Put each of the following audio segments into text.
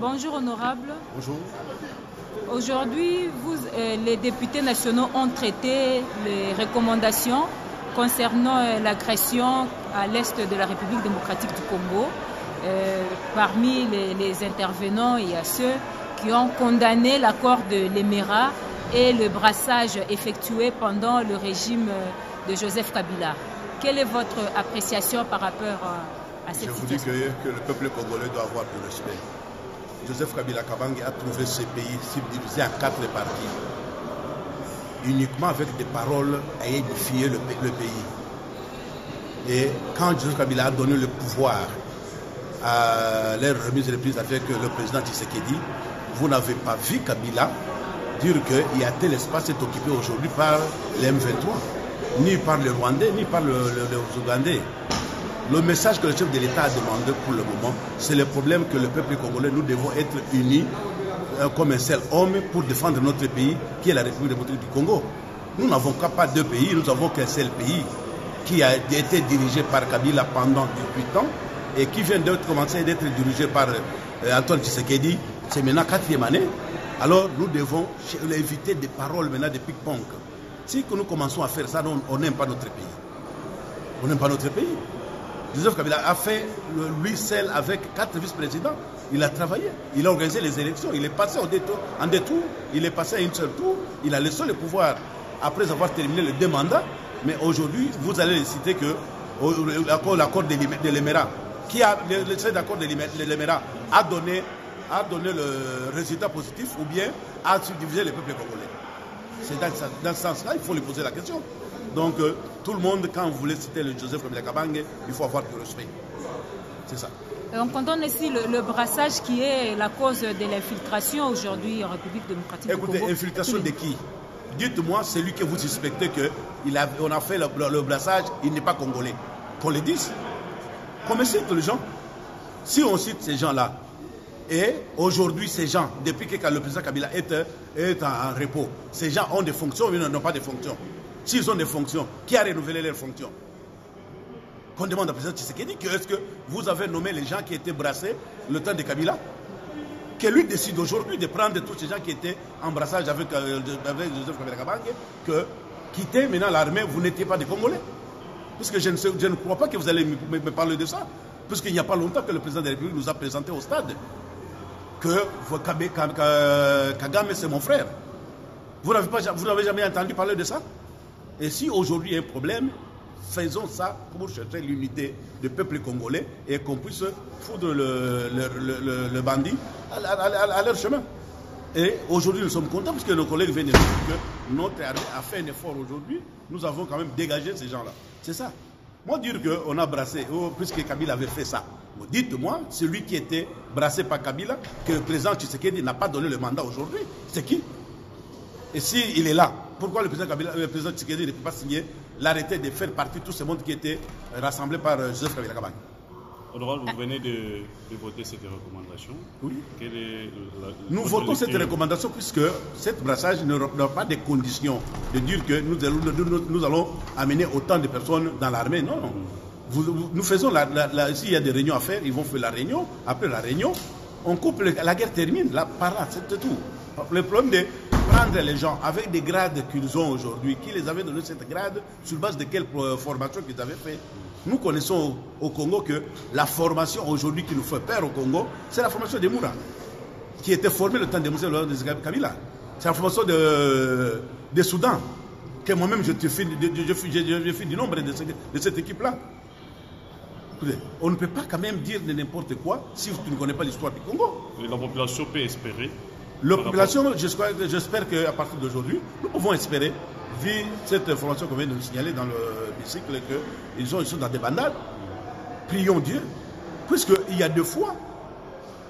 Bonjour honorable. Bonjour. Aujourd'hui, les députés nationaux ont traité les recommandations concernant l'agression à l'est de la République démocratique du Congo. Parmi les intervenants, il y a ceux qui ont condamné l'accord de l'Émirat et le brassage effectué pendant le régime de Joseph Kabila. Quelle est votre appréciation par rapport à cette situation? Je vous dis que le peuple congolais doit avoir du respect. Joseph Kabila Kabange a trouvé ce pays subdivisé en 4 parties. Uniquement avec des paroles à édifier le pays. Et quand Joseph Kabila a donné le pouvoir à leur remise de prise avec le président Tshisekedi, vous n'avez pas vu Kabila dire qu'il y a tel espace est occupé aujourd'hui par les M23, ni par les Rwandais, ni par les Ougandais. Le message que le chef de l'État a demandé pour le moment, c'est le problème que le peuple congolais, nous devons être unis comme un seul homme pour défendre notre pays, qui est la République démocratique du Congo. Nous n'avons pas 2 pays, nous n'avons qu'un seul pays qui a été dirigé par Kabila pendant 18 ans et qui vient de commencer d'être dirigé par Antoine Tshisekedi. C'est maintenant 4e année. Alors nous devons éviter des paroles maintenant de ping-pong. Si nous commençons à faire ça, on n'aime pas notre pays. On n'aime pas notre pays. Joseph Kabila a fait lui seul avec 4 vice-présidents. Il a travaillé, il a organisé les élections, il est passé en 2 tours, il est passé à une seule tour, il a laissé le pouvoir après avoir terminé les 2 mandats. Mais aujourd'hui, vous allez les citer que l'accord de l'Émirat, qui a cet accord de l'Émirat a donné le résultat positif ou bien a subdivisé le peuple congolais. C'est dans ce sens-là, il faut lui poser la question. Donc, tout le monde, quand vous voulez citer le Joseph Kabila Kabange, il faut avoir du respect. C'est ça. On condamne aussi le brassage qui est la cause de l'infiltration aujourd'hui en République démocratique du Congo. Écoutez, infiltration de qui? Dites-moi, celui que vous suspectez qu'on a fait le brassage, il n'est pas congolais. Qu'on le dise. Qu'on me cite les gens. Si on cite ces gens-là, et aujourd'hui, ces gens, depuis que le président Kabila est en repos, ces gens ont des fonctions ou ils n'ont pas de fonctions. S'ils ont des fonctions, qui a renouvelé leurs fonctions? Qu'on demande au président Tshisekedi que est-ce que vous avez nommé les gens qui étaient brassés le temps de Kabila? Que lui décide aujourd'hui de prendre tous ces gens qui étaient en brassage avec Joseph Kabila Kabange, que quitter maintenant l'armée, vous n'étiez pas des Congolais. Parce que je ne crois pas que vous allez me parler de ça. Parce qu'il n'y a pas longtemps que le président de la République nous a présenté au stade que Kagame c'est mon frère. Vous n'avez jamais entendu parler de ça? Et si aujourd'hui il y a un problème, faisons ça pour chercher l'unité du peuple congolais et qu'on puisse foutre le bandit à leur chemin. Et aujourd'hui nous sommes contents parce que nos collègues viennent de dire que notre armée a fait un effort aujourd'hui. Nous avons quand même dégagé ces gens-là. C'est ça. Moi dire qu'on a brassé, puisque Kabila avait fait ça, dites-moi, celui qui était brassé par Kabila, que le président Tshisekedi n'a pas donné le mandat aujourd'hui, c'est qui? Et s'il est là, pourquoi le président Tshisekedi ne peut pas signer l'arrêté de faire partie de tout ce monde qui était rassemblé par Joseph Kabila Kabange? Honorable, vous venez de voter cette recommandation. Oui. Nous votons cette recommandation puisque cette brassage n'a pas de conditions de dire que nous allons amener autant de personnes dans l'armée. Non. Nous faisons, s'il y a des réunions à faire, ils vont faire la réunion. Après la réunion, on coupe, la guerre termine. Là, par là, c'est tout. Le problème de prendre les gens avec des grades qu'ils ont aujourd'hui, qui les avaient donné cette grade, sur base de quelle formation qu'ils avaient fait. Nous connaissons au Congo que la formation aujourd'hui qui nous fait peur au Congo, c'est la formation des Moura, qui était formée le temps de Moussa Kabila. C'est la formation de Soudan, que moi-même je fais du nombre de cette équipe-là. On ne peut pas quand même dire de n'importe quoi si tu ne connais pas l'histoire du Congo. Et la population peut espérer. La population, j'espère qu'à partir d'aujourd'hui, nous pouvons espérer, vu cette information qu'on vient de nous signaler dans le bicycle, qu'ils sont dans des bandades. Prions Dieu, puisqu'il y a 2 fois,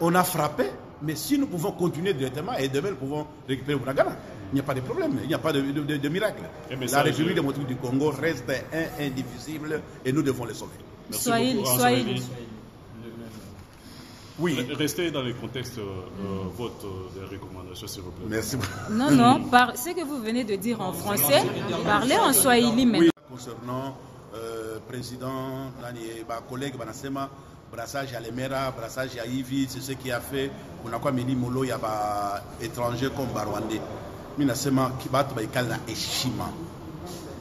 on a frappé, mais si nous pouvons continuer directement, et demain nous pouvons récupérer Ouragana, il n'y a pas de problème, il n'y a pas de miracle. La République démocratique du Congo reste indivisible et nous devons les sauver. Soyez. Oui. Restez dans le contexte vote des recommandations, s'il vous plaît. Merci. Non, ce que vous venez de dire en français, parlez en swahili maintenant. Oui, concernant président, collègue Banasema, brassage à Lemera, brassage à Ivi, c'est ce qui a fait qu'on a quoi mini molo ya ba étranger comme Barwandais. Mina sema kibatu ba ikala heshima.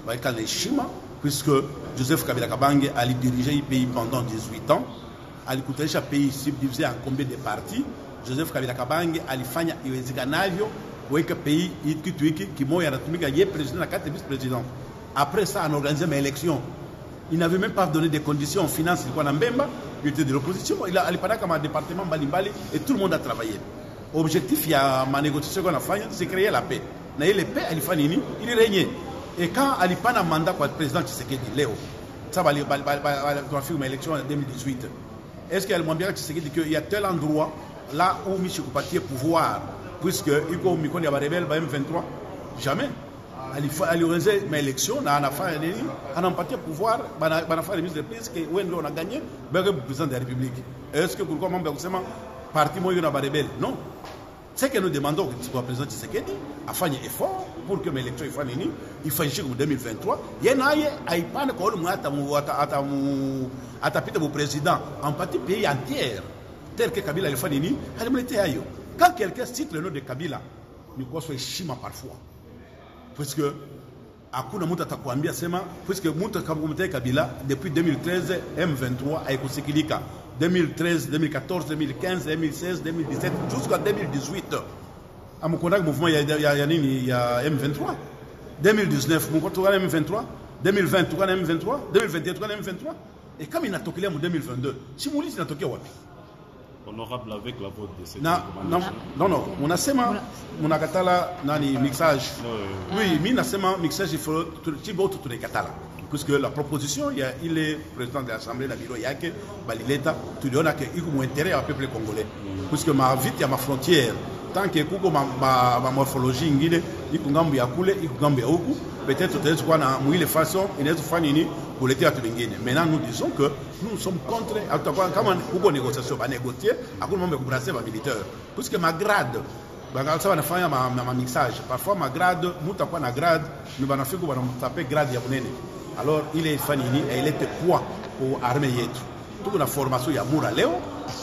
Ba ikala heshima puisque Joseph Kabila Kabange a dirigé le pays pendant 18 ans. Ali kutaisha pays subdivisé en combien de parties. Joseph Kabila Kabange alifanya iwezekanavyo kuweka pays kitu hiki kimoja anatumika yeye président na 4 vice-présidents. Après ça, on a organisé mes élections. Il n'avait même pas donné des conditions en finance. Il était de l'opposition. Il a parlé comme un département Balimbali et tout le monde a travaillé. Objectif, il y a ma négociation qu'on a fait, c'est créer la paix. Il y a la paix, il régnait. Et quand il a un mandat pour être président Tshisekedi, Léo, ça va faire une élection en 2018. Est-ce qu'il y a le moins bien Tshisekedi qu'il y a tel endroit là où Michel Koupati est pouvoir, puisque il y a un rebelle, M23? Jamais. Il organisé mes élections, on a fait un parti pouvoir, on a fait une mise de prise, on a gagné, le président de la République. Est-ce que pourquoi même parti moi il y a rebelle? Non. C'est que nous demandons que le président Tshisekedi a fait un effort pour que mes élections il fassent en 2023. Il y a un pan à taper mon président en partie pays entier, tel que Kabila a fait nini, quand quelqu'un cite le nom de Kabila, nous croisons chima parfois. Puisque hakuna mtu atakwambia sema puisque mtu akamkumtia Kabila depuis 2013 M23 haikusikilika 2013 2014 2015 2016 2017 jusqu'à 2018 amukona mouvement ya nini ya M23 2019 mkoto wa M23 2020 tukana M23 2021 tukana M23 et comme il natokelea mu 2022 simulisi natokea wapi? Honorable, avec la vote de cette non, on a sema on a katala nani mixage. Oui, mais na sema mixage il faut tout vote tous les katala. Puisque la proposition il est président de l'Assemblée la bureau yake balileta tu liona que il a intérêt au peuple congolais. Puisque ma vite ya ma frontière tant que kuko ma morphologie ngine ikungambu ya kule ikungambu ya huku peut-être peut-être quoi na mwile façon inaweza kufanya nini kuletea watu wengine. Maintenant nous disons que nous sommes contre comment kuko négociation ba négocier akuna mambo ya kubrasser ba militaire puisque ma grade bangalisa wanafanya ma mixage parfois ma grade muta kwa na grade ni banafika banamtape grade ya bunene alors il est fanini et il était poids pour armée yetu toute la formation ya mura leo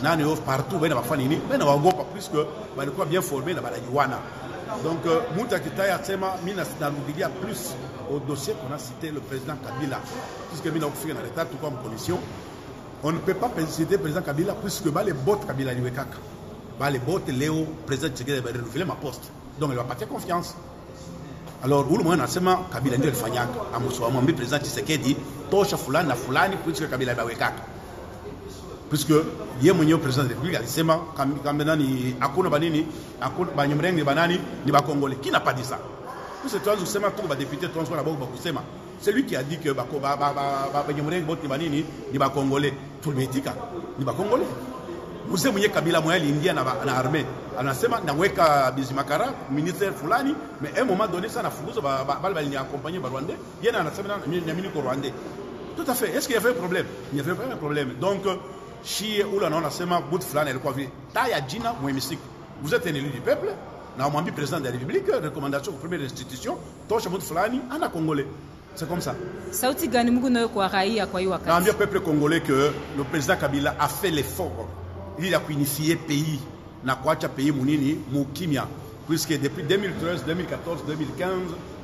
nani partout bena bafanini bena wagopa puisque balikuwa bien formé na banajuana. Donc muta kitaya sema mina sinarudia plus au dossier qu'on a cité le président Kabila puisque mina kufika na l'état tout comme commission. On ne peut pas citer le président Kabila puisque les bottes Kabila niwekaka les bottes Léo président Tshisekedi va renouveler ma poste donc il va pas faire confiance. Alors ule mwana anasema Kabila ndio alifanyaka amwambie président Tshisekedi tosha fulani na fulani puisque Kabila bawekaka puisque yeye mwenyewe président de la République alisema kama nani hakuna banini hakuna banyamrengi banani ni bakongole qui n'a pas dit ça puisque tu as kusema tu ba député tu as ba kusema c'est lui qui a dit que banyamrengi bote banini ni bakongole tulimetika ni bakongole mzee mwenyewe Kabila mwenyewe aliingia na armée anasema naweka Bizimakara ministère fulani mais à un moment donné ça na fukuzo bali ni accompagner ba Rwandais yeye anasema na mimi ko Rwandais tout à fait. Est-ce qu'il y avait un problème? Il n'y avait pas un problème. Donc si ula naona sema bout fulani alikuwa vile taya jina mwemisiki vous êtes un élu du peuple na mwambi président de la République recommandation pour première institution tosha bout fulani ana congolais. C'est comme ça. Sauti gani mungu nayo kwa raia kwa hiyo wakati? Naambia peuple congolais que le président Kabila a fait l'effort. Il a unifié pays na kuacha pays munini mukimya puisque depuis 2013, 2014, 2015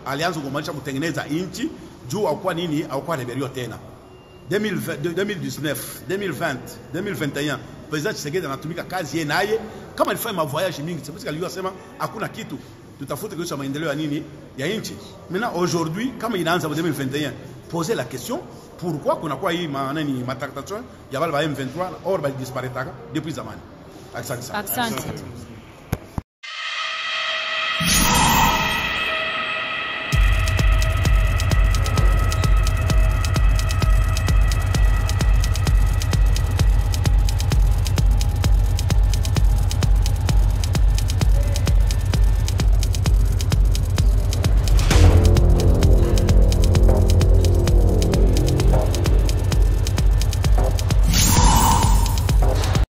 alianza kumanisha kutengeneza inchi juu au kwa nini au kwa rebellion tena 2019, 2020, 2021 président Tshisekedi anatumika kazi yeye naye kama alifanya mavoyage mingi c'est parce que aliyo sema hakuna kitu tutafuta kuhusu maendeleo ya nini ya nchi. Maintenant aujourd'hui kama inaanza 2021 poser la question pourquoi kuna kwa hii manani matractation ya bale ba M23 or ba disparaître depuis zamani. Accent.